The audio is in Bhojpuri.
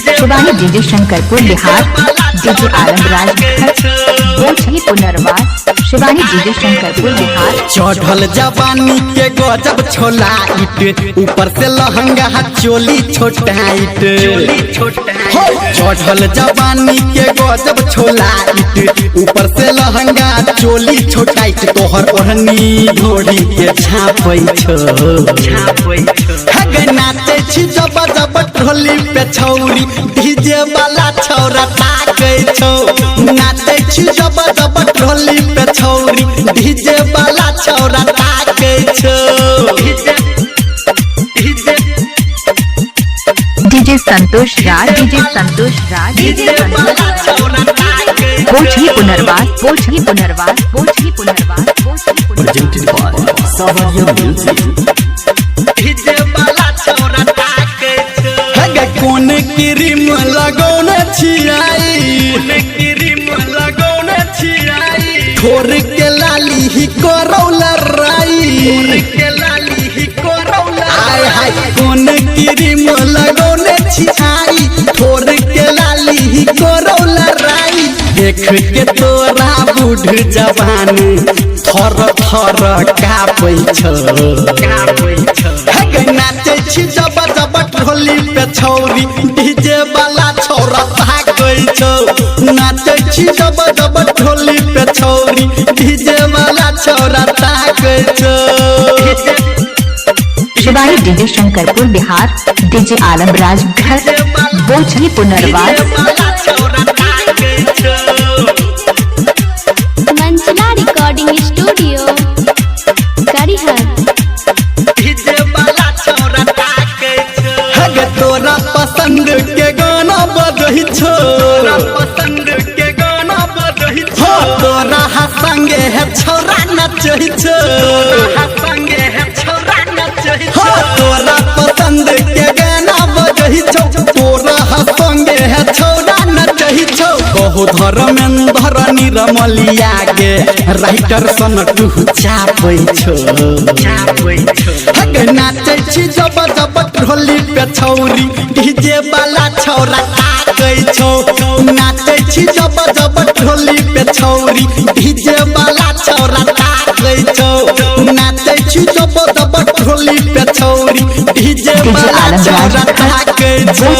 शिवानी डीजे शंकरपुर बिहार, डीजे आलमराज बोझी पुनर्वास। शिवानी डीजे शंकरपुर बिहार। चढ़ल जवानी के गजब छोला इट, ऊपर से लहंगा चोली छोटाइट। चढ़ल जवानी के गजब छोला इट, ऊपर से लहंगा चोली छोटाइट। तोहर ओढ़नी घोड़ी के छापै छो, नाचे छी जब जब ढोली पे छौरी, डीजे वाला छौरा ताकै छौ। नाचे छी जब जब ढोली पे छौरी, डीजे वाला छौरा ताकै छौ। डीजे संतोष राज, डीजे संतोष राज, डीजे बोझी पुनर्वास, बोझी पुनर्वास, बोझी पुनर्वास, बोझी पुनर्वास। कौन क्रीम लगौने छियाई, ठोर के लाली ही करौला राई। आय हाय कौन क्रीम लगौने छियाई, ठोर के लाली ही करौला राई। देख के तोरा बूढ़ जवान थर थर कापै छौ। नाचे छी जब जब ढोली पे छौरी, डीजे वाला छौरा ताकै छौ। नाचे छी जब जब ढोली पे छौरी, डीजे वाला छौरा ताकै छौ। शिवानी डीजे शंकरपुर बिहार, डीजे आलमराज बोझी पुनर्वास। मंचला रिकॉर्डिंग स्टूडियो तोरा पसंद के गाना बजही छो, तोरा संगे है छौरा नचही छो। तोरा पसंद के गाना बजही छो, तोरा संगे है छौरा नचही छो। बहु धर्मेंद्र निरमलिया के राइटर सन तू चापै छो। नाचे छी जब जब ढोली पे छौरी, डीजे वाला छौरा ताकै छौ। नाचे छी जब जब ढोली पे छौरी, डीजे वाला छौरा ताकै छौ। नाचे छी जब जब ढोली पे छौरी, डीजे वाला छौरा ताकै छौ।